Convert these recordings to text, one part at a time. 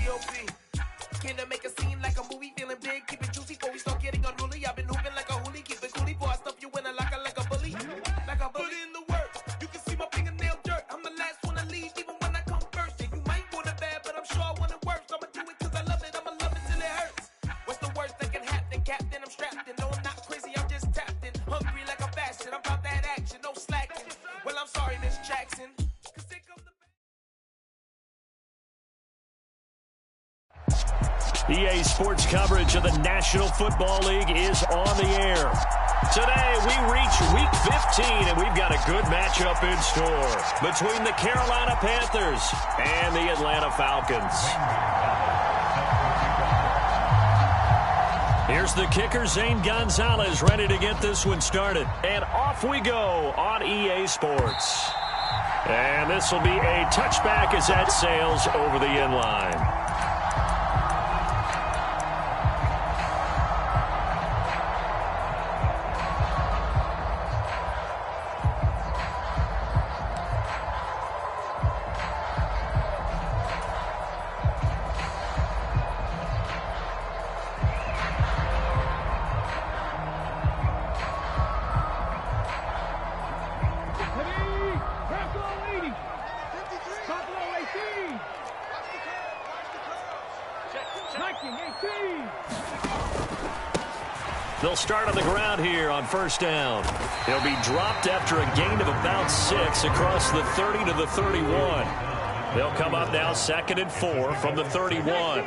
C.O.B. Came to make a scene like a movie, feeling big, keep it juicy before we start getting unruly. I've been hooping like a hoolie, keep it coolie before I stuff you in a locker like a bully. Like a bully. Put in the work, you can see my fingernail dirt. I'm the last one to leave, even when I come first. Yeah, you might want it bad, but I'm sure I want it worse. I'ma do it cause I love it, I'ma love it till it hurts. What's the worst that can happen, Captain? I'm strapped in, no I'm not crazy, I'm just tapped in. Hungry like a fashion, I'm about that action, no slacking. Well, I'm sorry, Miss Jackson. EA Sports coverage of the National Football League is on the air. Today, we reach Week 15, and we've got a good matchup in store between the Carolina Panthers and the Atlanta Falcons. Here's the kicker, Zane Gonzalez, ready to get this one started. And off we go on EA Sports. And this will be a touchback as that sails over the end line. They'll start on the ground here on first down. He'll be dropped after a gain of about 6 across the 30 to the 31. They'll come up now 2nd and 4 from the 31.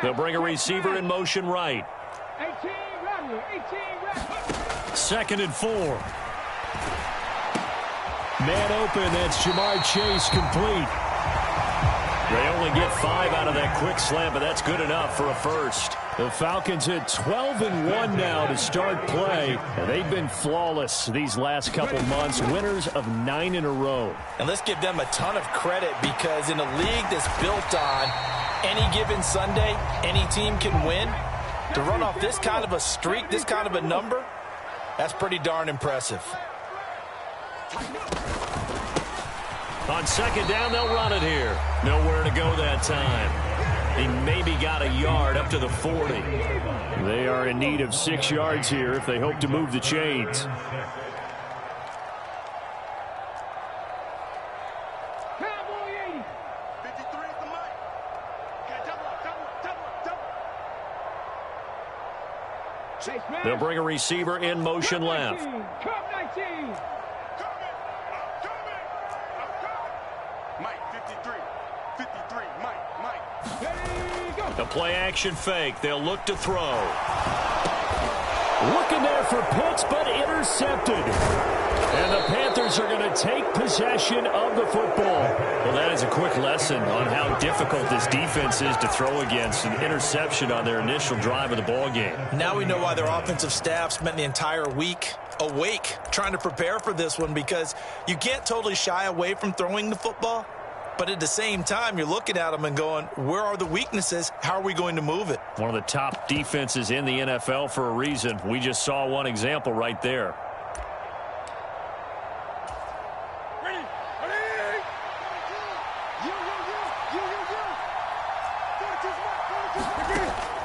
They'll bring a receiver in motion right. 2nd and 4. Man open, that's Jamar Chase complete. They only get 5 out of that quick slant, but that's good enough for a first. The Falcons at 12-1 now to start play. And they've been flawless these last couple months, winners of 9 in a row. And let's give them a ton of credit because in a league that's built on any given Sunday, any team can win. To run off this kind of a streak, this kind of a number, that's pretty darn impressive. On 2nd down, they'll run it here. Nowhere to go that time. He maybe got a yard up to the 40. They are in need of 6 yards here if they hope to move the chains. They'll bring a receiver in motion left. The play-action fake. They'll look to throw. Looking there for Pitts, but intercepted. And the Panthers are going to take possession of the football. Well, that is a quick lesson on how difficult this defense is to throw against. An interception on their initial drive of the ball game. Now we know why their offensive staff spent the entire week awake trying to prepare for this one, because you can't totally shy away from throwing the football. But at the same time, you're looking at them and going, where are the weaknesses? How are we going to move it? One of the top defenses in the NFL for a reason. We just saw one example right there.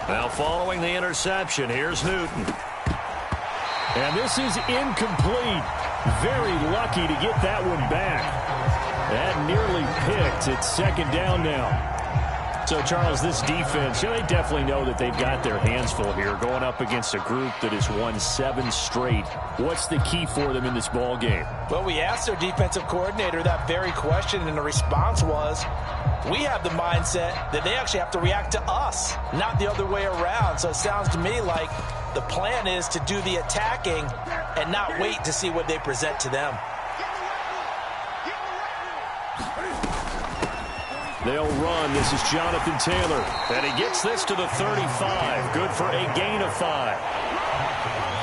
Now following the interception, here's Newton. And this is incomplete. Very lucky to get that one back. That nearly picked. It's 2nd down now. So, Charles, this defense, they definitely know that they've got their hands full here going up against a group that has won 7 straight. What's the key for them in this ball game? Well, we asked their defensive coordinator that very question, and the response was, we have the mindset that they actually have to react to us, not the other way around. So it sounds to me like the plan is to do the attacking and not wait to see what they present to them. They'll run. This is Jonathan Taylor. And he gets this to the 35. Good for a gain of 5.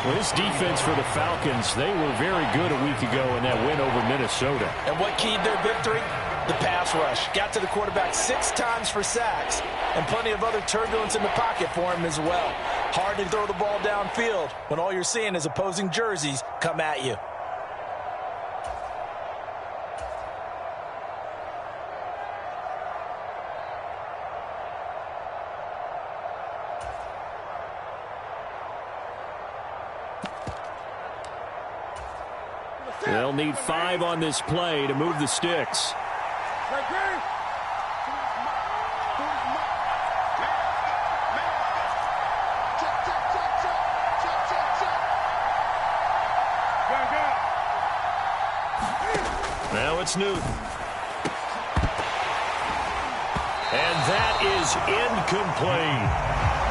Well, this defense for the Falcons, they were very good a week ago in that win over Minnesota. And what keyed their victory? The pass rush. Got to the quarterback 6 times for sacks. And plenty of other turbulence in the pocket for him as well. Hard to throw the ball downfield when all you're seeing is opposing jerseys come at you. They'll need 5 on this play to move the sticks. Now it's Newton. And that is incomplete.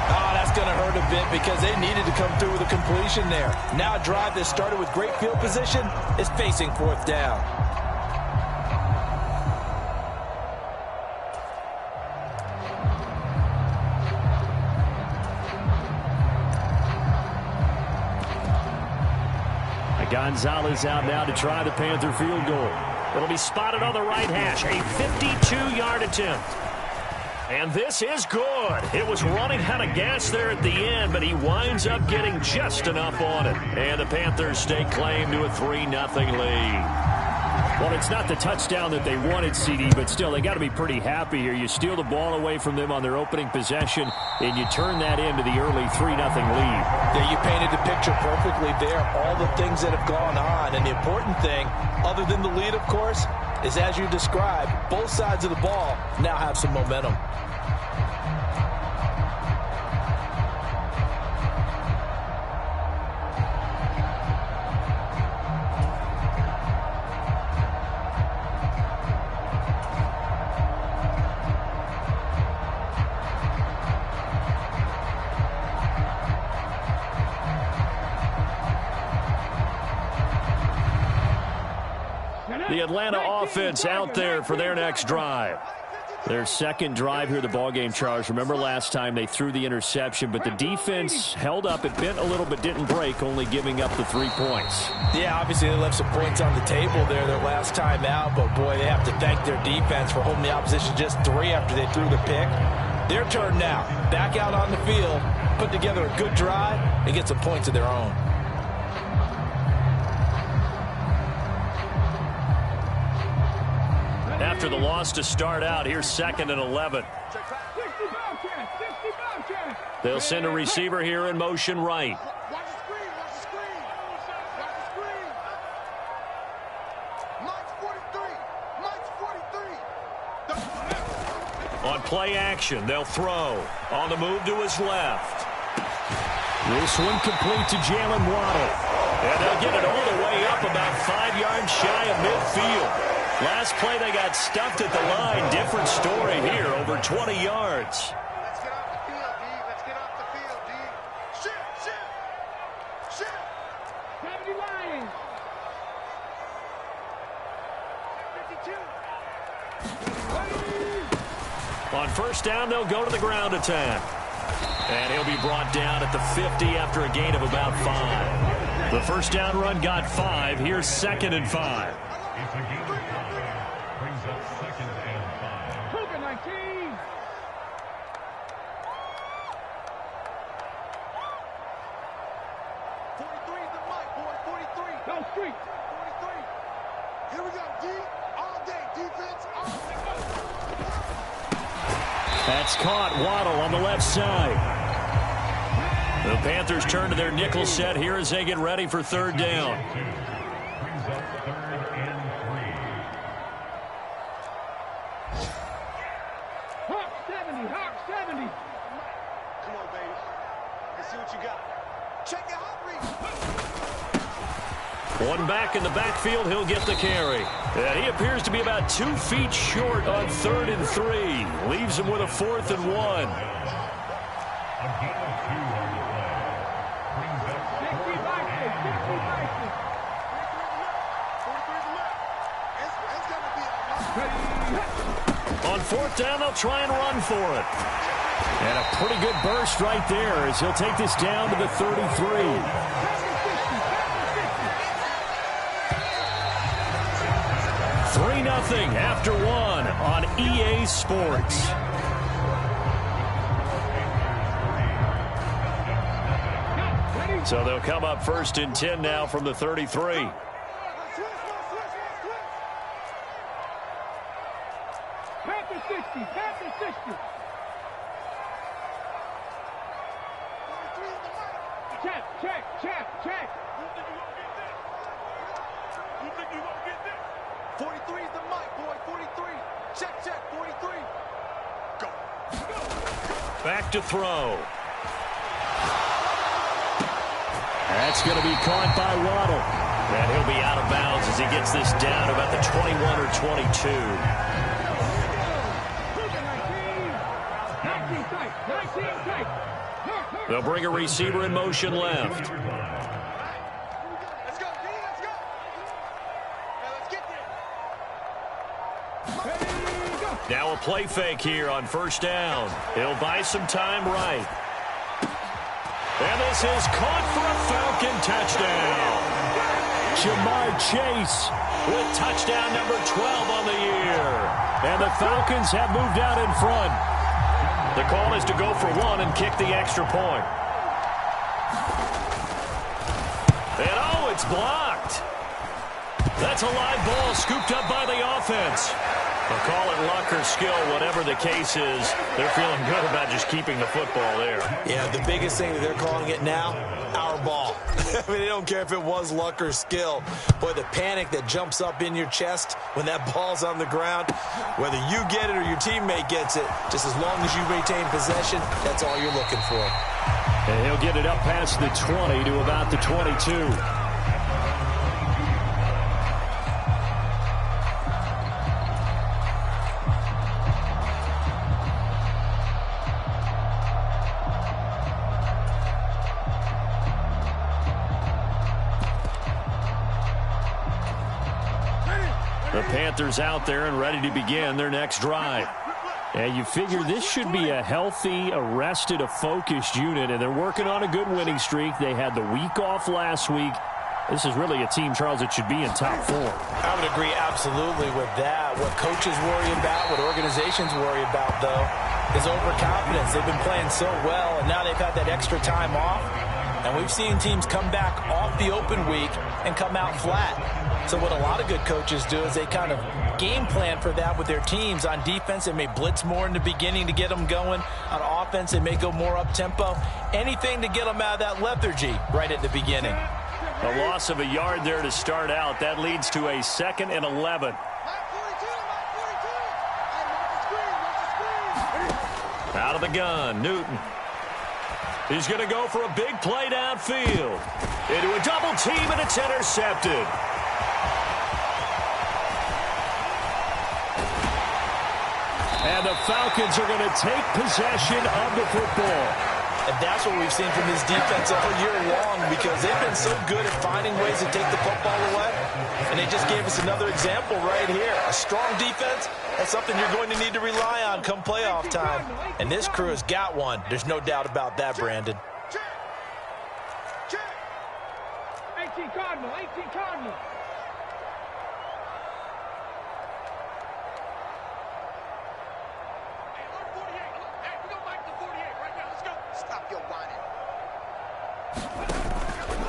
Oh, that's going to hurt a bit because they needed to come through with a completion there. Now a drive that started with great field position is facing 4th down. Gonzalez out now to try the Panther field goal. It'll be spotted on the right hash. A 52-yard attempt. And this is good. It was running out of gas there at the end, but he winds up getting just enough on it. And the Panthers stake claim to a 3-0 lead. Well, it's not the touchdown that they wanted, CD, but still, they got to be pretty happy here. You steal the ball away from them on their opening possession, and you turn that into the early 3-0 lead. Yeah, you painted the picture perfectly there. All the things that have gone on, and the important thing, other than the lead, of course, is as you described, both sides of the ball now have some momentum. The Atlanta offense out there for their next drive. Their second drive here, the ballgame, Charles. Remember last time they threw the interception, but the defense held up. It bent a little but didn't break, only giving up the 3 points. Yeah, obviously they left some points on the table there their last time out, but boy, they have to thank their defense for holding the opposition just 3 after they threw the pick. Their turn now. Back out on the field, put together a good drive, and get some points of their own. After the loss to start out, here's 2nd and 11. They'll send a receiver here in motion right. On play action, they'll throw. On the move to his left. This one complete to Jalen Waddle. And they'll get it all the way up about 5 yards shy of midfield. Last play, they got stuffed at the line. Different story here, over 20 yards. Let's get off the field, D. Let's get off the field, D. Shoot! 70 Lions. 52. On first down, they'll go to the ground attack. And he'll be brought down at the 50 after a gain of about 5. The first down run got 5. Here's 2nd and 5. Brings up 2nd and 5. Cougar 19. No street. 43. Here we go, D. All day defense. All day. That's caught. Waddle on the left side. The Panthers turn to their nickel set here as they get ready for 3rd down. Brings up 3rd and 3. Hawk 70. Hawk 70. Come on, baby. Let's see what you got. Check your hot read. One back in the backfield, he'll get the carry. And he appears to be about 2 feet short on 3rd and 3. Leaves him with a 4th and 1. A gain of 2 on the play. Brings up 4th and 3. On 4th down, they'll try and run for it. And a pretty good burst right there as he'll take this down to the 33. 3-0 after 1 on EA Sports. So they'll come up 1st and 10 now from the 33. Panther 60. Panther 60. Check. 43 is the mic, boy. 43. Check, check. 43. Go. Back to throw. That's going to be caught by Waddle. And he'll be out of bounds as he gets this down about the 21 or 22. They'll bring a receiver in motion left. Let's go, D. Let's go. Now let's get there. Now a play fake here on first down. He'll buy some time right. And this is caught for a Falcon touchdown. Jamar Chase with touchdown number 12 on the year. And the Falcons have moved out in front. The call is to go for one and kick the extra point. And oh, it's blocked. That's a live ball scooped up by the offense. They'll call it luck or skill, whatever the case is. They're feeling good about just keeping the football there. Yeah, the biggest thing that they're calling it now, our ball. I mean, they don't care if it was luck or skill. Boy, the panic that jumps up in your chest when that ball's on the ground, whether you get it or your teammate gets it, just as long as you retain possession, that's all you're looking for. And he'll get it up past the 20 to about the 22. The Panthers out there and ready to begin their next drive. And you figure this should be a healthy, arrested, a focused unit, and they're working on a good winning streak. They had the week off last week. This is really a team, Charles, that should be in top form. I would agree absolutely with that. What coaches worry about, what organizations worry about, though, is overconfidence. They've been playing so well, and now they've had that extra time off. And we've seen teams come back off the open week and come out flat. So what a lot of good coaches do is they kind of game plan for that with their teams. On defense, they may blitz more in the beginning to get them going. On offense, they may go more up-tempo. Anything to get them out of that lethargy right at the beginning. A loss of a yard there to start out. That leads to a 2nd and 11. Out of the gun, Newton. He's going to go for a big play downfield. Into a double team, and it's intercepted. And the Falcons are going to take possession of the football. And that's what we've seen from this defense all year long, because they've been so good at finding ways to take the football away. And they just gave us another example right here. A strong defense, that's something you're going to need to rely on come playoff time. And this crew has got one. There's no doubt about that, Brandon. 18 Cardinal, 18 Cardinal.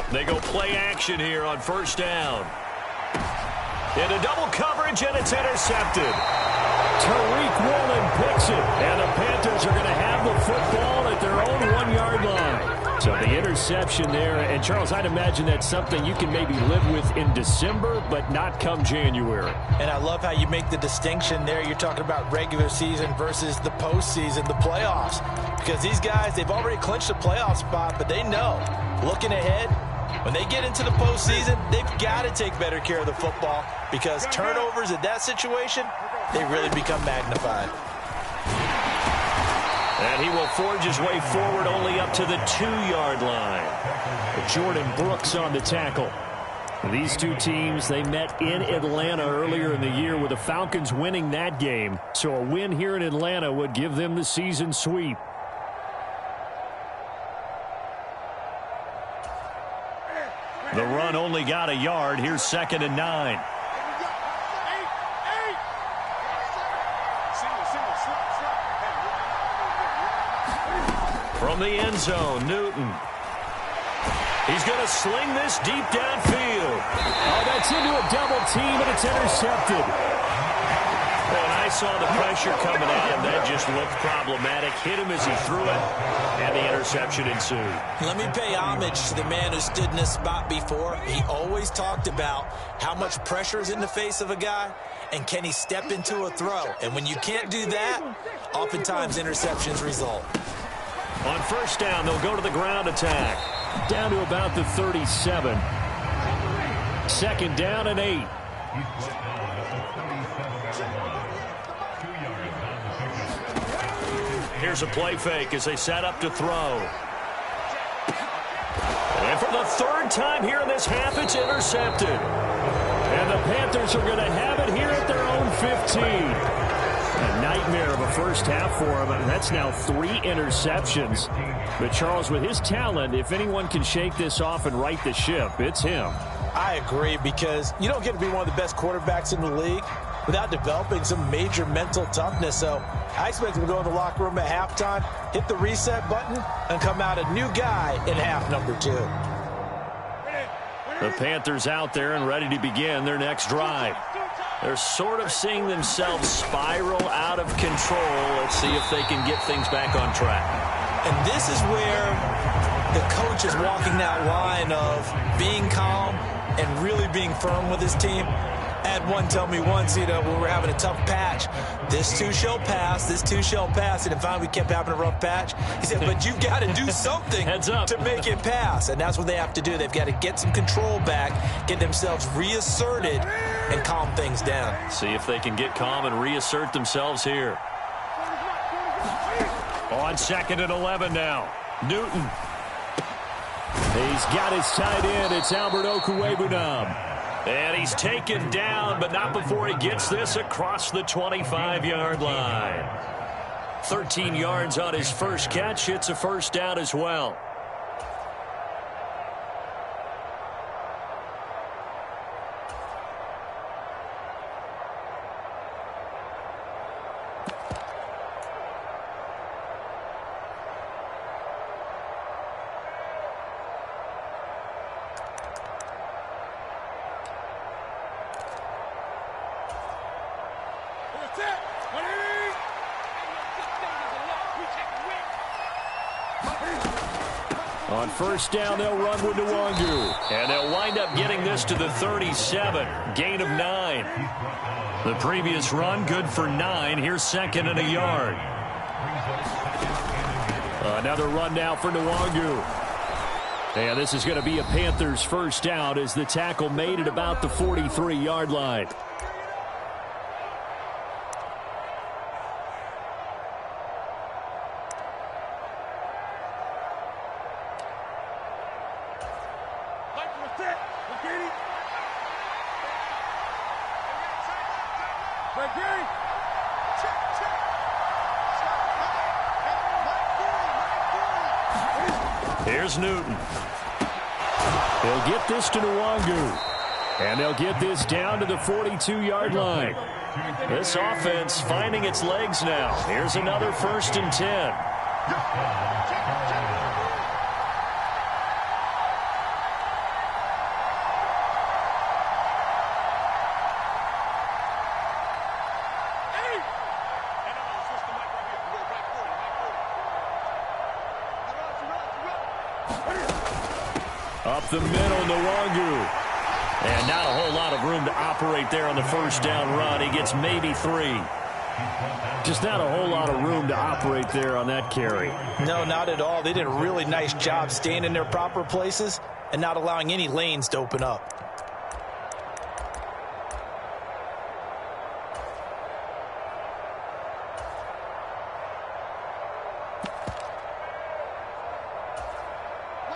They go play action here on first down. Into double coverage, and it's intercepted. Tariq Woolen picks it, and the Panthers are going to have the football at their own 1-yard line. So the interception there, and Charles, I'd imagine that's something you can maybe live with in December, but not come January. And I love how you make the distinction there. You're talking about regular season versus the postseason, the playoffs. Because these guys, they've already clinched a playoff spot, but they know, looking ahead, when they get into the postseason, they've got to take better care of the football, because turnovers in that situation, they really become magnified. And he will forge his way forward only up to the 2-yard line. Jordan Brooks on the tackle. These two teams, they met in Atlanta earlier in the year with the Falcons winning that game. So a win here in Atlanta would give them the season sweep. The run only got a yard. Here's 2nd and 9. From the end zone, Newton. He's going to sling this deep downfield. Oh, that's into a double team, and it's intercepted. Well, and I saw the pressure coming at him. That just looked problematic. Hit him as he threw it, and the interception ensued. Let me pay homage to the man who stood in this spot before. He always talked about how much pressure is in the face of a guy, and can he step into a throw. And when you can't do that, oftentimes interceptions result. On first down, they'll go to the ground attack. Down to about the 37. Second down and 8. Here's a play fake as they set up to throw. And for the third time here in this half, it's intercepted. And the Panthers are going to have it here at their own 15. A nightmare of a first half for him, and that's now 3 interceptions. But Charles, with his talent, if anyone can shake this off and right the ship, it's him. I agree, because you don't get to be one of the best quarterbacks in the league without developing some major mental toughness. So I expect him to go in the locker room at halftime, hit the reset button, and come out a new guy in half number 2. The Panthers out there and ready to begin their next drive. They're sort of seeing themselves spiral out of control. Let's see if they can get things back on track. And this is where the coach is walking that line of being calm and really being firm with his team. I had one tell me once, when we were having a tough patch, this too shall pass, this too shall pass. And finally we kept having a rough patch. He said, but you've got to do something to make it pass. And that's what they have to do. They've got to get some control back, get themselves reasserted, and calm things down. See if they can get calm and reassert themselves here. On second and 11 now. Newton. He's got his tight end. It's Albert Okwuegbunam. And he's taken down, but not before he gets this across the 25-yard line. 13 yards on his first catch. It's a first down as well. On first down, they'll run with Nwangu. And they'll wind up getting this to the 37. Gain of 9. The previous run, good for 9. Here's second and a yard. Another run now for Nwangu. And this is going to be a Panthers first down as the tackle made at about the 43-yard line. Here's Newton. They'll get this to Nwangu. And they'll get this down to the 42-yard line. This offense finding its legs now. Here's another first and 10. Up the middle, Nwangu. And not a whole lot of room to operate there on the first down run. He gets maybe 3. Just not a whole lot of room to operate there on that carry. No, not at all. They did a really nice job staying in their proper places and not allowing any lanes to open up.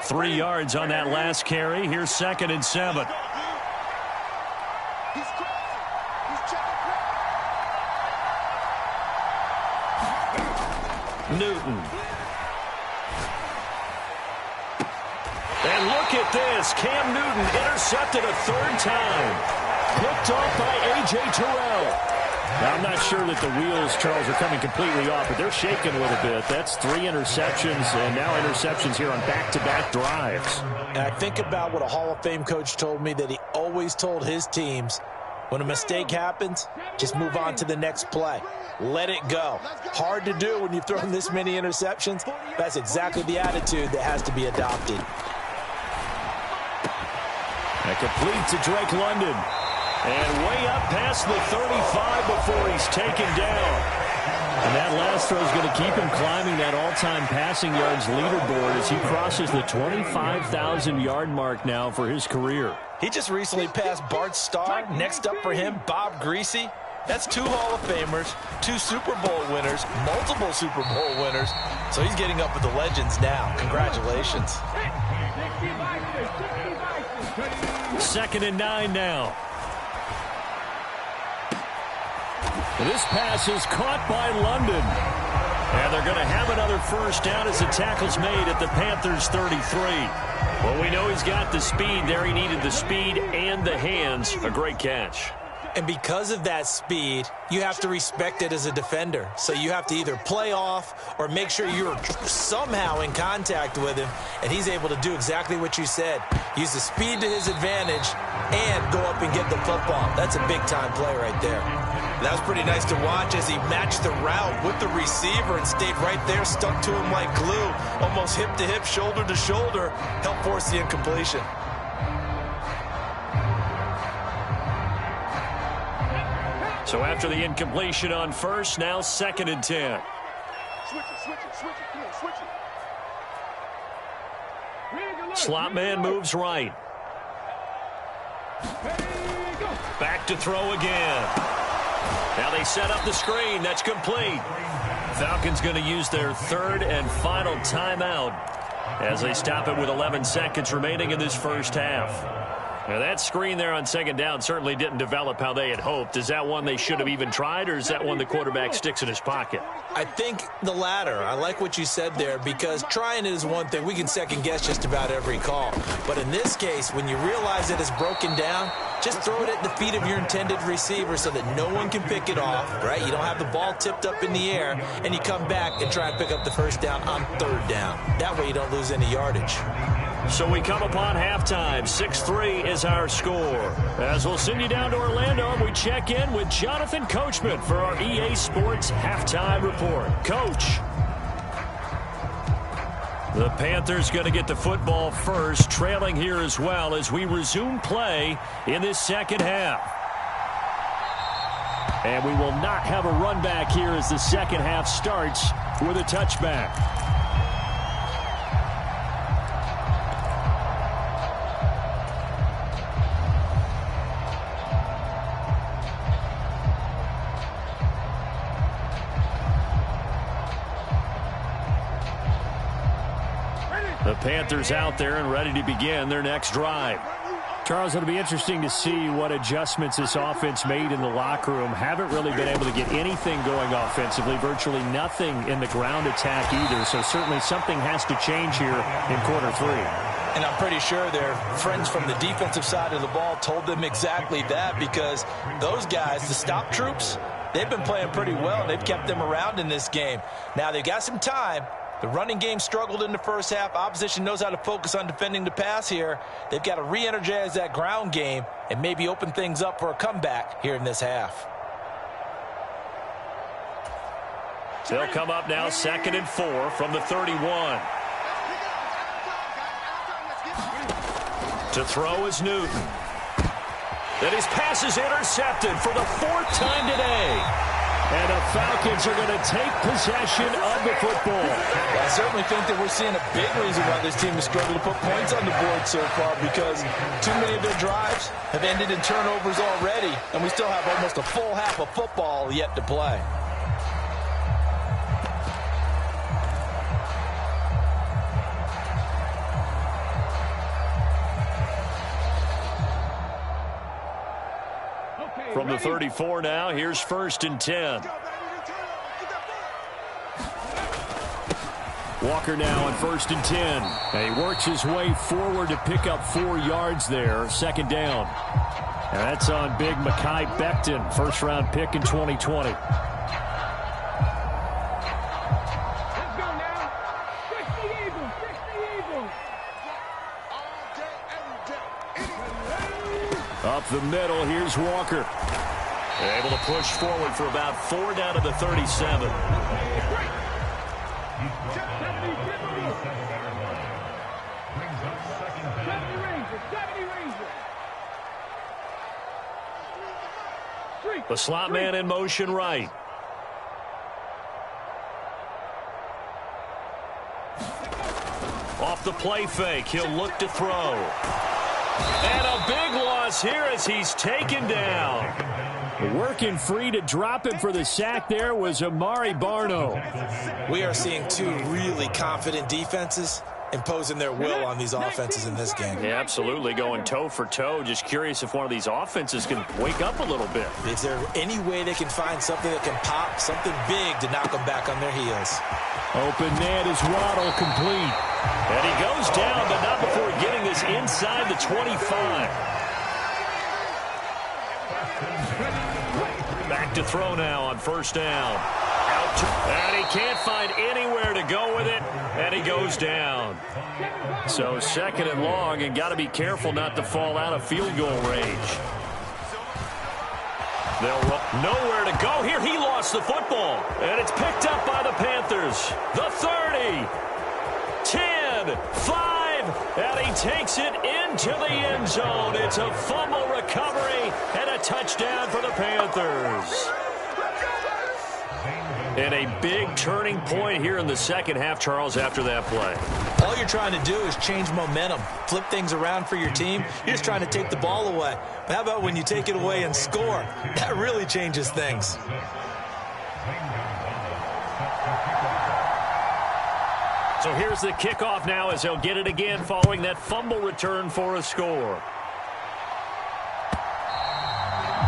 Three yards on that last carry. Here's second and 7. Newton. And look at this. Cam Newton intercepted a third time. Picked off by A.J. Terrell. Now, I'm not sure that the wheels, Charles, are coming completely off, but they're shaking a little bit. That's 3 interceptions, and now interceptions here on back-to-back drives. And I think about what a Hall of Fame coach told me, that he always told his teams, When a mistake happens, just move on to the next play. Let it go. Hard to do when you've thrown this many interceptions. That's exactly the attitude that has to be adopted. A complete to Drake London. And way up past the 35 before he's taken down. And that last throw is going to keep him climbing that all-time passing yards leaderboard as he crosses the 25,000-yard mark now for his career. He just recently passed Bart Starr. Next up for him, Bob Greasy. That's 2 Hall of Famers, 2 Super Bowl winners, multiple Super Bowl winners. So he's getting up with the legends now. Congratulations. 2nd and 9 now. This pass is caught by London. And they're going to have another first down as the tackle's made at the Panthers' 33. Well, we know he's got the speed there. He needed the speed and the hands. A great catch. And because of that speed, you have to respect it as a defender. So you have to either play off or make sure you're somehow in contact with him. And he's able to do exactly what you said. Use the speed to his advantage and go up and get the football. That's a big-time play right there. That was pretty nice to watch as he matched the route with the receiver and stayed right there, stuck to him like glue, almost hip-to-hip, shoulder-to-shoulder, helped force the incompletion. So after the incompletion on first, now 2nd and 10. Switch it. Come on, switch it. Slot man moves right. Back to throw again. Now they set up the screen. That's complete. Falcons going to use their 3rd and final timeout as they stop it with 11 seconds remaining in this first half. Now that screen there on 2nd down certainly didn't develop how they had hoped. Is that one they should have even tried, or is that one the quarterback sticks in his pocket? I think the latter. I like what you said there, because trying is one thing. We can second guess just about every call. But in this case, when you realize it is broken down, just throw it at the feet of your intended receiver so that no one can pick it off, right? You don't have the ball tipped up in the air, and you come back and try and pick up the first down on 3rd down. That way you don't lose any yardage. So we come upon halftime. 6-3 is our score. As we'll send you down to Orlando, and we check in with Jonathan Coachman for our EA Sports Halftime Report. Coach. The Panthers going to get the football first, trailing here as well as we resume play in this second half. And we will not have a run back here as the second half starts with a touchback. The Panthers out there and ready to begin their next drive. Charles, it'll be interesting to see what adjustments this offense made in the locker room. Haven't really been able to get anything going offensively, virtually nothing in the ground attack either. So certainly something has to change here in quarter 3. And I'm pretty sure their friends from the defensive side of the ball told them exactly that, because those guys, the stop troops, they've been playing pretty well. They've kept them around in this game. Now they've got some time. The running game struggled in the first half. Opposition knows how to focus on defending the pass here. They've got to re-energize that ground game and maybe open things up for a comeback here in this half. They'll come up now 2nd and 4 from the 31. To throw is Newton. Then his pass is intercepted for the 4th time today. And the Falcons are going to take possession of the football. I certainly think that we're seeing a big reason why this team has struggled to put points on the board so far, because too many of their drives have ended in turnovers already, and we still have almost a full half of football yet to play. From the 34 now, here's 1st and 10. Walker now on 1st and 10. And he works his way forward to pick up 4 yards there. 2nd down. And that's on big Mekhi Becton, 1st-round pick in 2020. Up the middle, here's Walker. Able to push forward for about 4 down to the 37. The slot man in motion right. Off the play fake, he'll look to throw. And a big loss here as he's taken down. Working free to drop him for the sack there was Amari Barno. We are seeing two really confident defenses imposing their will on these offenses in this game. Yeah, absolutely, going toe for toe. Just curious if one of these offenses can wake up a little bit. Is there any way they can find something that can pop, something big to knock them back on their heels? Open man is Waddle, complete. And he goes down, but not before getting this inside the 25. Back to throw now on first down. And he can't find anywhere to go with it, and he goes down. So second and long, and got to be careful not to fall out of field goal range. They'll nowhere to go here. He lost the football, and it's picked up by the Panthers. The 30, 10, 5, and he takes it into the end zone. It's a fumble recovery and a touchdown for the Panthers. And a big turning point here in the second half, Charles, after that play. All you're trying to do is change momentum, flip things around for your team. You're just trying to take the ball away. But how about when you take it away and score? That really changes things. So here's the kickoff now as they'll get it again following that fumble return for a score.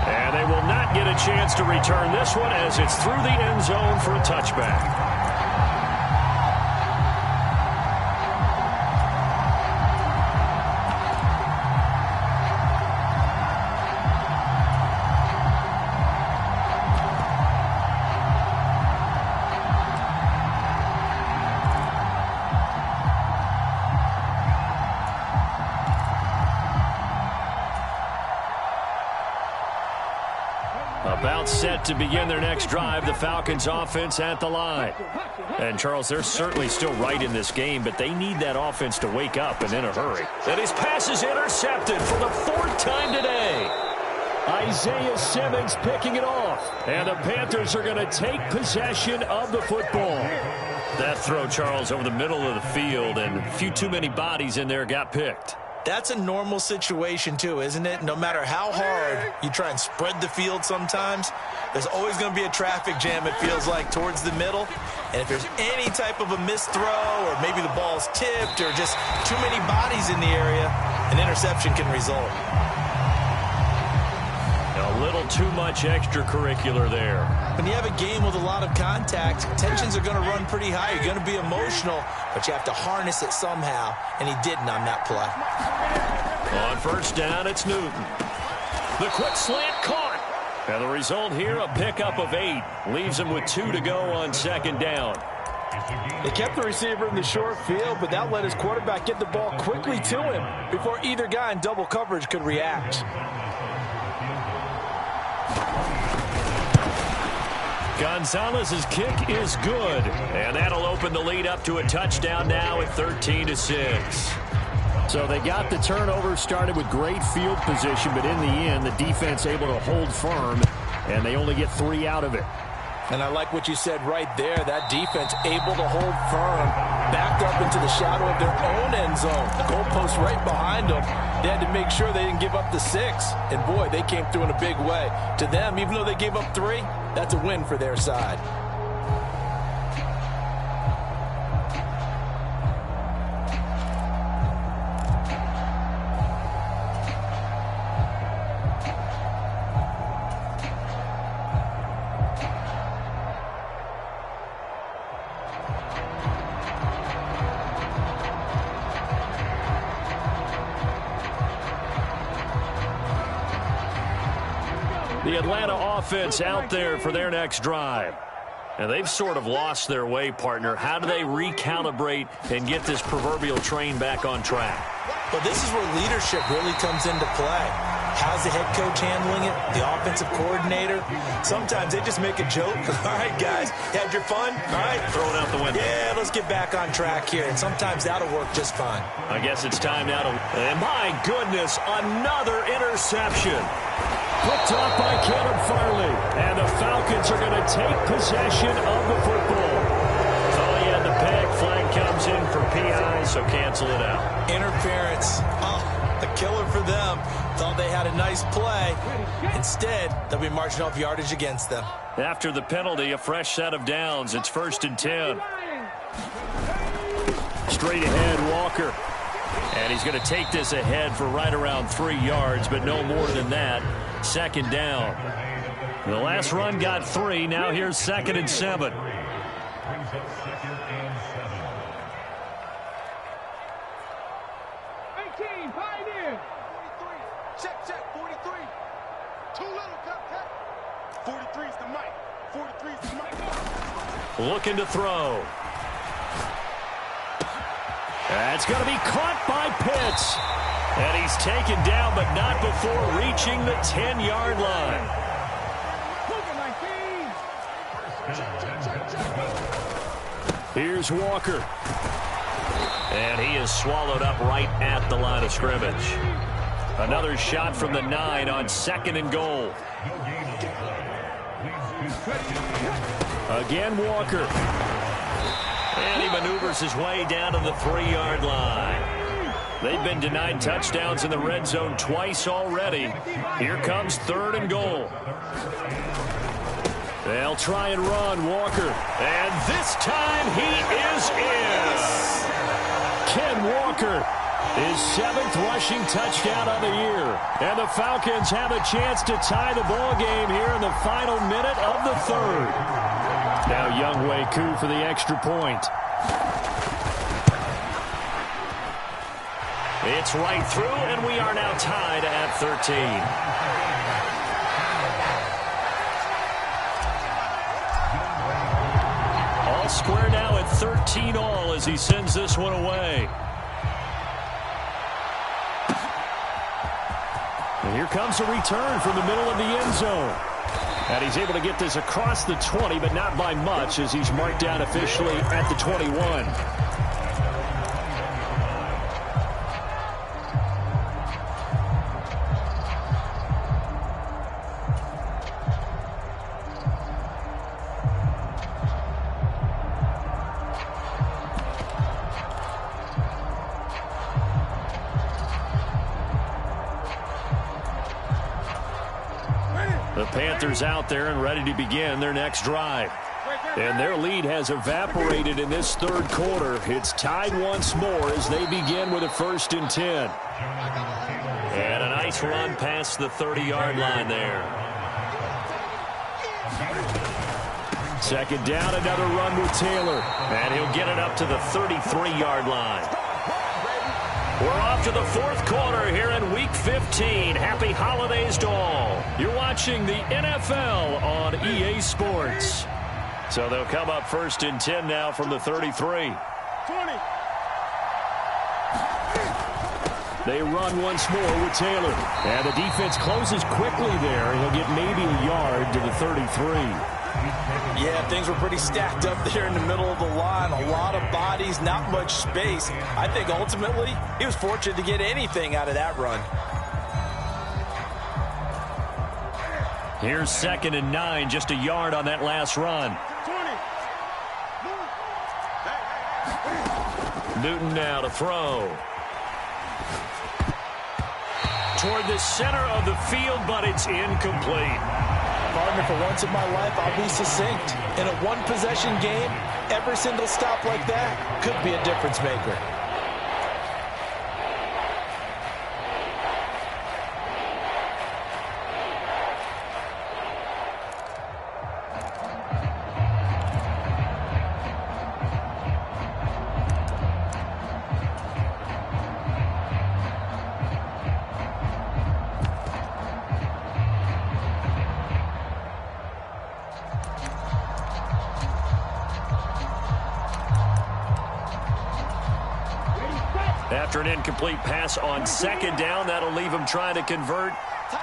And they will not get a chance to return this one as it's through the end zone for a touchback. About set to begin their next drive, the Falcons offense at the line. And, Charles, they're certainly still right in this game, but they need that offense to wake up and in a hurry. And his pass is intercepted for the 4th time today. Isaiah Simmons picking it off. And the Panthers are going to take possession of the football. That throw, Charles, over the middle of the field, and a few too many bodies in there got picked. That's a normal situation, too, isn't it? No matter how hard you try and spread the field sometimes, there's always going to be a traffic jam, it feels like, towards the middle. And if there's any type of a missed throw or maybe the ball's tipped or just too many bodies in the area, an interception can result. A little too much extracurricular there. When you have a game with a lot of contact, tensions are going to run pretty high. You're going to be emotional, but you have to harness it somehow, and he didn't on that play. On first down, it's Newton. The quick slant caught. And the result here, a pickup of 8. Leaves him with 2 to go on second down. They kept the receiver in the short field, but that let his quarterback get the ball quickly to him before either guy in double coverage could react. Gonzalez's kick is good, and that'll open the lead up to a touchdown now at 13-6. So they got the turnover, started with great field position, but in the end, the defense able to hold firm, and they only get 3 out of it. And I like what you said right there. That defense able to hold firm, backed up into the shadow of their own end zone. The goalpost right behind them. They had to make sure they didn't give up the 6. And, boy, they came through in a big way. To them, even though they gave up 3, that's a win for their side. The Atlanta offense out there for their next drive. And they've sort of lost their way, partner. How do they recalibrate and get this proverbial train back on track? Well, this is where leadership really comes into play. How's the head coach handling it? The offensive coordinator? Sometimes they just make a joke. All right, guys, had your fun? All right. Throw it out the window. Yeah, let's get back on track here. And sometimes that'll work just fine. I guess it's time now to... And my goodness, another interception. Picked off by Caleb Farley. And the Falcons are going to take possession of the football. Oh, yeah, the pick. Flag comes in for PI, so cancel it out. Interference. A killer for them. Thought they had a nice play. Instead, they'll be marching off yardage against them. After the penalty, a fresh set of downs. It's 1st and 10. Straight ahead, Walker. And he's going to take this ahead for right around 3 yards, but no more than that. 2nd down. The last run got 3. Now here's 2nd and 7. Check, 43. Too little, cut. 43 is the mic. 43 is the mic. Looking to throw. That's going to be caught by Pitts. And he's taken down, but not before reaching the 10-yard line. Here's Walker. And he is swallowed up right at the line of scrimmage. Another shot from the 9 on 2nd and goal. Again, Walker. And he maneuvers his way down to the 3-yard line. They've been denied touchdowns in the red zone twice already. Here comes 3rd and goal. They'll try and run, Walker. And this time he is in. Ken Walker, his 7th rushing touchdown of the year. And the Falcons have a chance to tie the ball game here in the final minute of the 3rd. Now Younghoe Koo for the extra point. It's right through, and we are now tied at 13. All square now at 13 all as he sends this one away. And here comes a return from the middle of the end zone. And he's able to get this across the 20, but not by much as he's marked down officially at the 21. The Panthers out there and ready to begin their next drive. And their lead has evaporated in this 3rd quarter. It's tied once more as they begin with a 1st and 10. And a nice run past the 30-yard line there. 2nd down, another run with Taylor. And he'll get it up to the 33-yard line. We're off to the 4th quarter here in Week 15. Happy holidays to all. You're watching the NFL on EA Sports. So they'll come up 1st and 10 now from the 33. 20. They run once more with Taylor. And the defense closes quickly there. He'll get maybe a yard to the 33. Yeah, things were pretty stacked up there in the middle of the line. A lot of bodies, not much space. I think ultimately he was fortunate to get anything out of that run. Here's 2nd and 9, just a yard on that last run. 20. Newton now to throw. Toward the center of the field, but it's incomplete. Partner, for once in my life, I'll be succinct. In a one-possession game, every single stop like that could be a difference maker. After an incomplete pass on 2nd down, that'll leave him trying to convert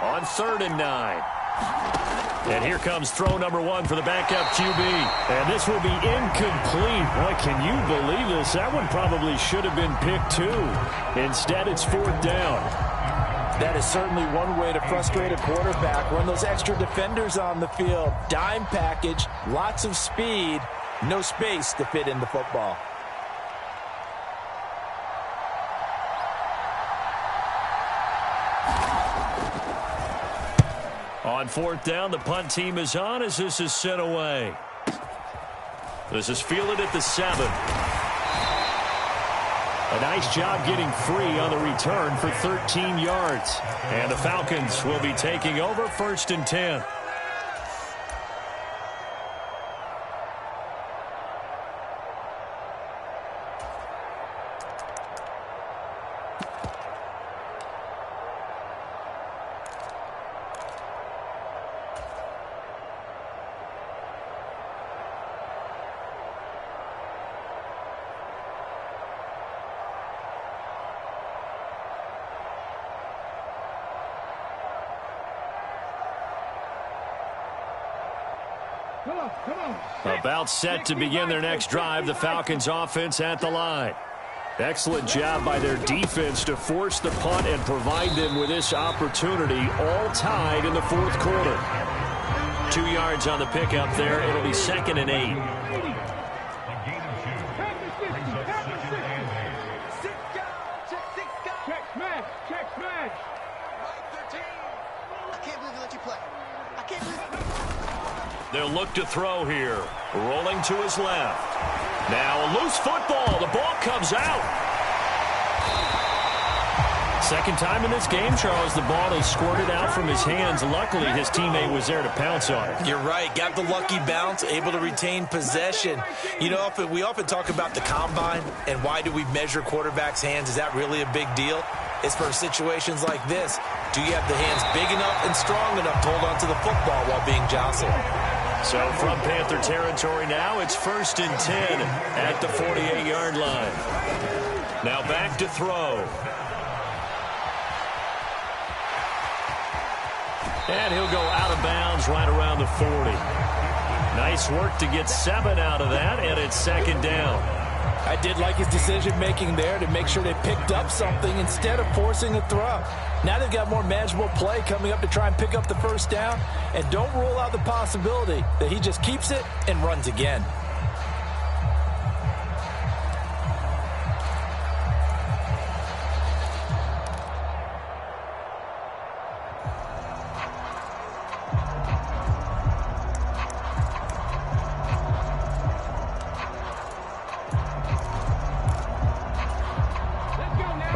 On 3rd and 9. And here comes throw number 1 for the backup QB. And this will be incomplete. Boy, can you believe this? That one probably should have been picked too. Instead, it's 4th down. That is certainly one way to frustrate a quarterback. Run those extra defenders on the field. Dime package, lots of speed, no space to fit in the football. On 4th down, the punt team is on as this is sent away. This is fielded at the 7. A nice job getting free on the return for 13 yards. And the Falcons will be taking over 1st and 10. About set to begin their next drive, the Falcons offense at the line. Excellent job by their defense to force the punt and provide them with this opportunity, all tied in the 4th quarter. 2 yards on the pickup there. It'll be 2nd and 8. Check smash. I can't believe they let you play. I can't believe it. They'll look to throw here. Rolling to his left. Now a loose football. The ball comes out. Second time in this game, Charles, the ball is squirted out from his hands. Luckily, his teammate was there to pounce on it. You're right. Got the lucky bounce, able to retain possession. You know, we often talk about the combine and why do we measure quarterbacks' hands. Is that really a big deal? It's for situations like this. Do you have the hands big enough and strong enough to hold on to the football while being jostled? So from Panther territory now, it's 1st and 10 at the 48-yard line. Now back to throw. And he'll go out of bounds right around the 40. Nice work to get 7 out of that, and it's 2nd down. I did like his decision-making there to make sure they picked up something instead of forcing a throw. Now they've got more manageable play coming up to try and pick up the 1st down. And don't rule out the possibility that he just keeps it and runs again.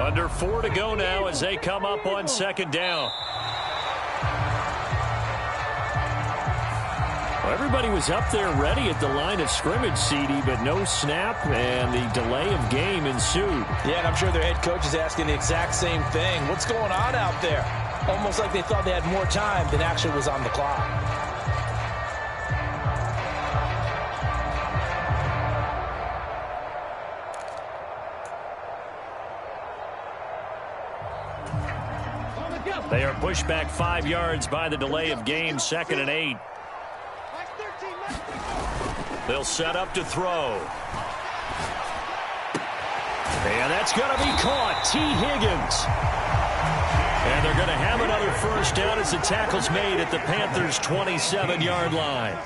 Under 4 to go now as they come up on 2nd down. Well, everybody was up there ready at the line of scrimmage, CD, but no snap, and the delay of game ensued. Yeah, and I'm sure their head coach is asking the exact same thing. What's going on out there? Almost like they thought they had more time than actually was on the clock. They are pushed back 5 yards by the delay of game, 2nd and 8. They'll set up to throw. And that's going to be caught. T. Higgins. And they're going to have another 1st down as the tackle's made at the Panthers' 27-yard line.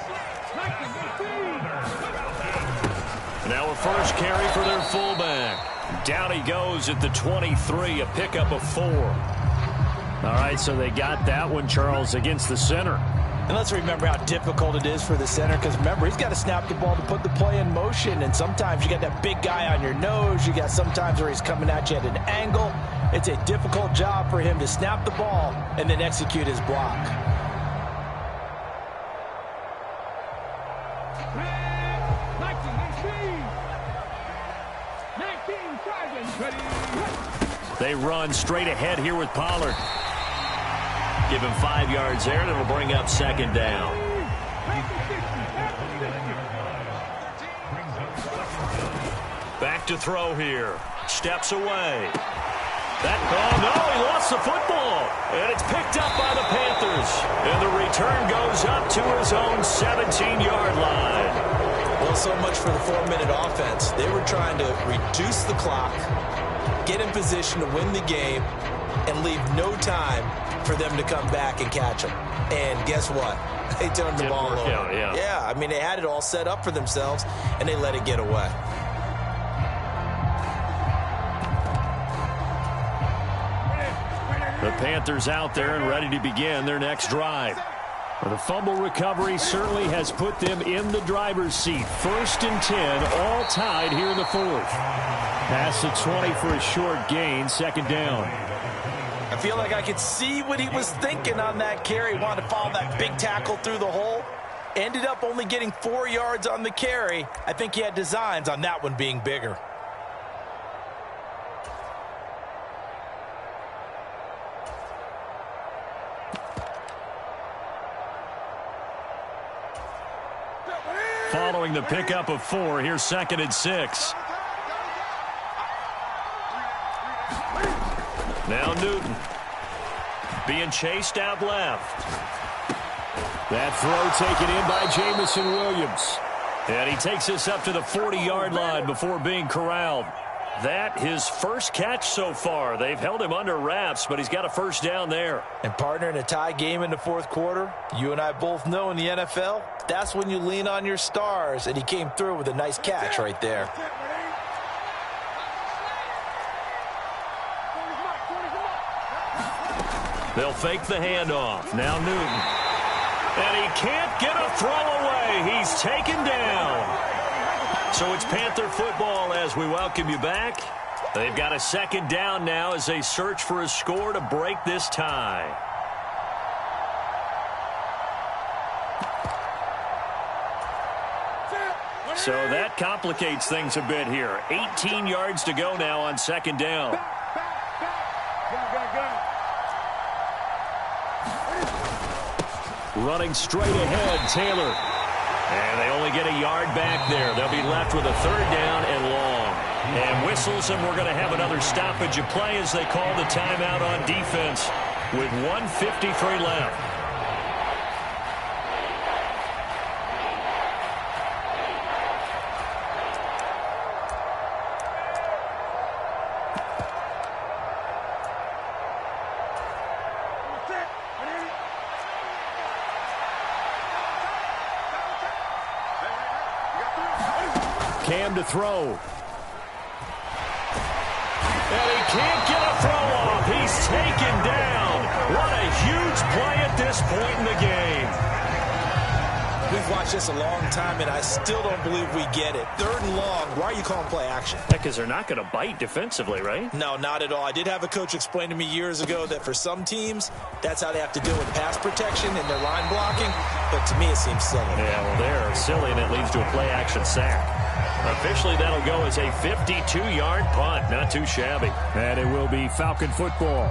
Now a 1st carry for their fullback. Down he goes at the 23, a pickup of 4. All right, so they got that one, Charles, against the center. And let's remember how difficult it is for the center, because remember, he's got to snap the ball to put the play in motion, and sometimes you got that big guy on your nose. You got sometimes where he's coming at you at an angle. It's a difficult job for him to snap the ball and then execute his block. They run straight ahead here with Pollard. Give him 5 yards there, and it'll bring up 2nd down. Back to throw here. Steps away. Oh, no, he lost the football. And it's picked up by the Panthers. And the return goes up to his own 17-yard line. Well, so much for the 4-minute offense. They were trying to reduce the clock, get in position to win the game, and leave no time for them to come back and catch them. And guess what? They turned the ball over. Yeah, I mean, they had it all set up for themselves, and they let it get away. The Panthers out there and ready to begin their next drive. The fumble recovery certainly has put them in the driver's seat. 1st and 10, all tied here in the 4th. Pass to 20 for a short gain, 2nd down. I feel like I could see what he was thinking on that carry. Wanted to follow that big tackle through the hole. Ended up only getting 4 yards on the carry. I think he had designs on that one being bigger. Following the pickup of 4, here's 2nd and 6. Now Newton being chased out left. That throw taken in by Jamison Williams. And he takes us up to the 40-yard line before being corralled. That his first catch so far. They've held him under wraps, but he's got a 1st down there. And partner, in a tie game in the 4th quarter, you and I both know in the NFL, that's when you lean on your stars, and he came through with a nice catch right there. They'll fake the handoff. Now Newton. And he can't get a throw away. He's taken down. So it's Panther football as we welcome you back. They've got a 2nd down now as they search for a score to break this tie. So that complicates things a bit here. 18 yards to go now on 2nd down. Running straight ahead, Taylor. And they only get a yard back there. They'll be left with a 3rd down and long. And whistles, and we're going to have another stoppage of play as they call the timeout on defense with 1:53 left. Cam to throw. And he can't get a throw off. He's taken down. What a huge play at this point in the game. We've watched this a long time, and I still don't believe we get it. 3rd and long. Why are you calling play action? Because they're not going to bite defensively, right? No, not at all. I did have a coach explain to me years ago that for some teams, that's how they have to deal with pass protection and their line blocking. But to me, it seems silly. Yeah, well, they're silly, and it leads to a play action sack. Officially, that'll go as a 52-yard punt. Not too shabby. And it will be Falcon football.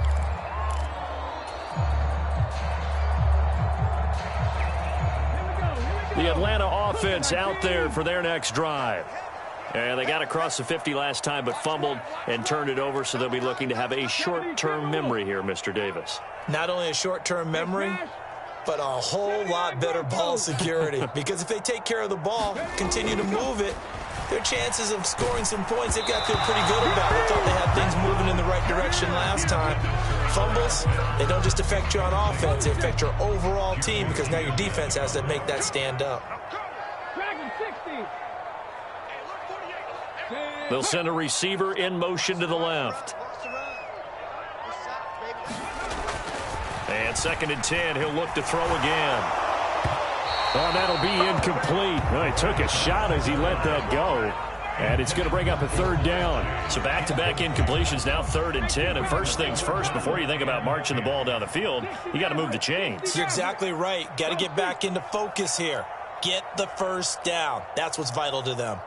The Atlanta offense out there for their next drive. And they got across the 50 last time, but fumbled and turned it over, so they'll be looking to have a short-term memory here, Mr. Davis. Not only a short-term memory, but a whole lot better ball security. Because if they take care of the ball, continue to move it, their chances of scoring some points, they've got to feel pretty good about. They thought they had things moving in the right direction last time. Fumbles, they don't just affect you on offense, they affect your overall team because now your defense has to make that stand up. They'll send a receiver in motion to the left. And 2nd and 10, he'll look to throw again. Oh, that'll be incomplete. Well, he took a shot as he let that go. And it's going to bring up a 3rd down. So back-to-back incompletions, now 3rd and 10. And first things first, before you think about marching the ball down the field, you got to move the chains. You're exactly right. Got to get back into focus here. Get the 1st down. That's what's vital to them.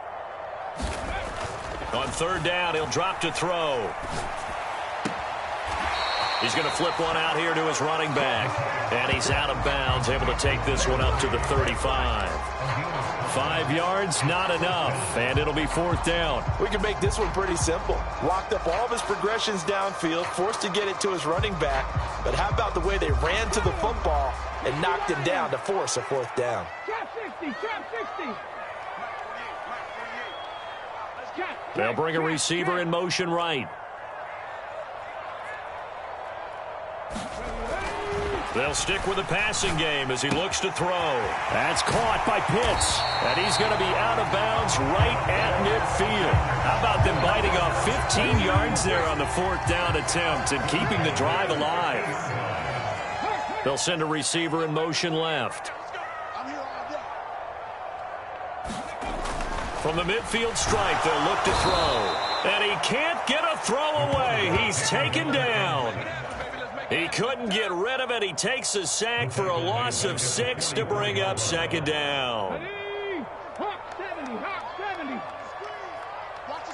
On 3rd down, he'll drop to throw. He's going to flip one out here to his running back. And he's out of bounds, able to take this one up to the 35. 5 yards, not enough, and it'll be 4th down. We can make this one pretty simple. Locked up all of his progressions downfield, forced to get it to his running back. But how about the way they ran to the football and knocked him down to force a 4th down? Trap 60, trap 60. They'll bring a receiver in motion right. They'll stick with the passing game as he looks to throw. That's caught by Pitts. And he's going to be out of bounds right at midfield. How about them biting off 15 yards there on the 4th down attempt and keeping the drive alive? They'll send a receiver in motion left. From the midfield stripe, they'll look to throw. And he can't get a throw away. He's taken down. He couldn't get rid of it. He takes a sack for a loss of 6 to bring up 2nd down. Hawk 70, Hawk 70. Watch the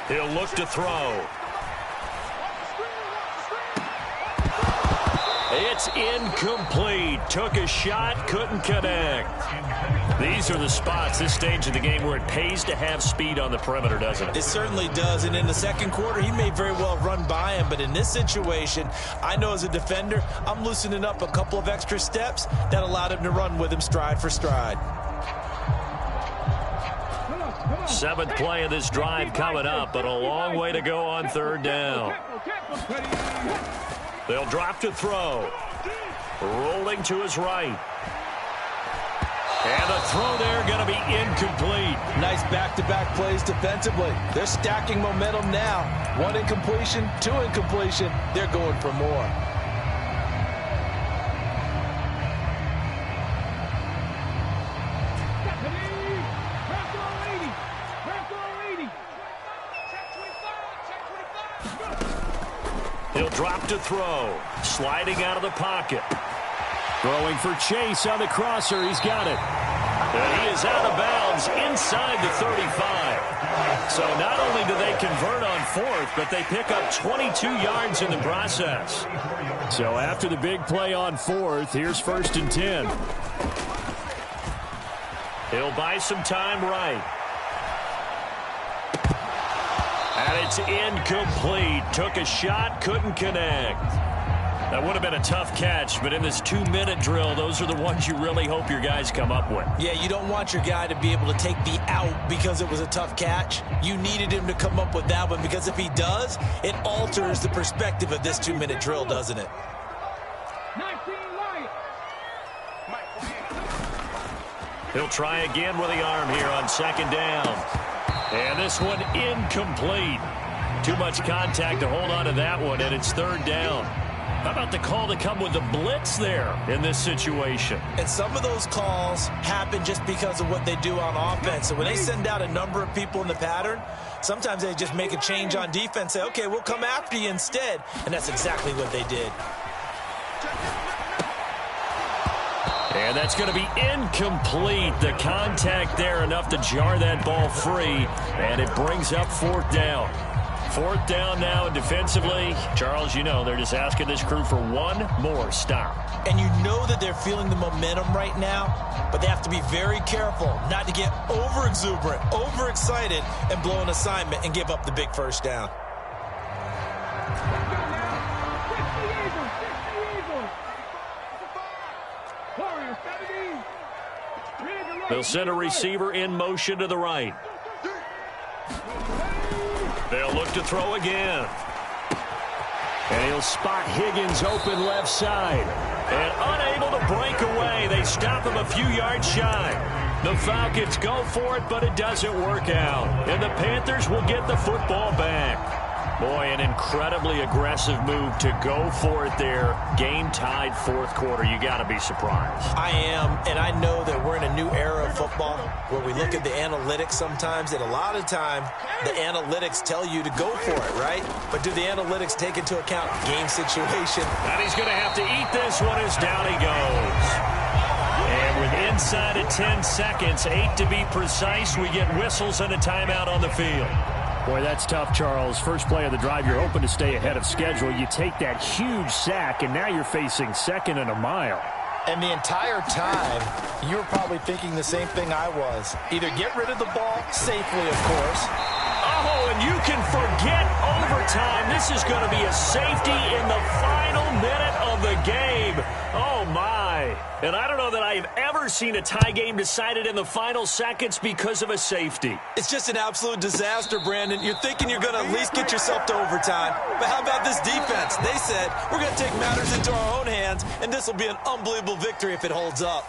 screen. He'll look to throw. It's incomplete. Took a shot, couldn't connect. These are the spots, this stage of the game, where it pays to have speed on the perimeter, doesn't it? It certainly does, and in the second quarter, he may very well run by him, but in this situation, I know as a defender, I'm loosening up a couple of extra steps that allowed him to run with him stride for stride. 7th play of this drive coming up, but a long way to go on 3rd down. They'll drop to throw. Rolling to his right. And the throw there going to be incomplete. Nice back-to-back plays defensively. They're stacking momentum now. 1 incompletion, 2 incompletion. They're going for more. He'll drop to throw. Sliding out of the pocket. Throwing for Chase on the crosser. He's got it. And he is out of bounds inside the 35. So not only do they convert on 4th, but they pick up 22 yards in the process. So after the big play on 4th, here's 1st and 10. He'll buy some time right. And it's incomplete. Took a shot, couldn't connect. That would have been a tough catch, but in this 2-minute drill, those are the ones you really hope your guys come up with. Yeah, you don't want your guy to be able to take the out because it was a tough catch. You needed him to come up with that one, because if he does, it alters the perspective of this 2-minute drill, doesn't it? 19 light. He'll try again with the arm here on 2nd down. And this one incomplete. Too much contact to hold on to that one, and it's 3rd down. How about the call to come with the blitz there in this situation? And some of those calls happen just because of what they do on offense. So when they send out a number of people in the pattern, sometimes they just make a change on defense, say, okay, we'll come after you instead. And that's exactly what they did. And that's going to be incomplete. The contact there enough to jar that ball free, and it brings up 4th down. 4th down now, and defensively, Charles, you know, they're just asking this crew for one more stop. And you know that they're feeling the momentum right now, but they have to be very careful not to get over-exuberant, over-excited, and blow an assignment and give up the big 1st down. They'll send a receiver in motion to the right. They'll look to throw again. And he'll spot Higgins open left side. And unable to break away, they stop him a few yards shy. The Falcons go for it, but it doesn't work out. And the Panthers will get the football back. Boy, an incredibly aggressive move to go for it there. Game tied 4th quarter. You got to be surprised. I am, and I know that we're in a new era of football where we look at the analytics sometimes, and a lot of time the analytics tell you to go for it, right? But do the analytics take into account game situation? And he's going to have to eat this one as down he goes. And with inside of 10 seconds, 8 to be precise, we get whistles and a timeout on the field. Boy, that's tough, Charles. First play of the drive, you're hoping to stay ahead of schedule. You take that huge sack, and now you're facing second and a mile. And the entire time, you were probably thinking the same thing I was. Either get rid of the ball safely, of course. Oh, and you can forget overtime. This is going to be a safety in the final minute of the game. Oh, my. And I don't know that I have ever seen a tie game decided in the final seconds because of a safety. It's just an absolute disaster, Brandon. You're thinking you're going to at least get yourself to overtime. But how about this defense? They said, we're going to take matters into our own hands, and this will be an unbelievable victory if it holds up.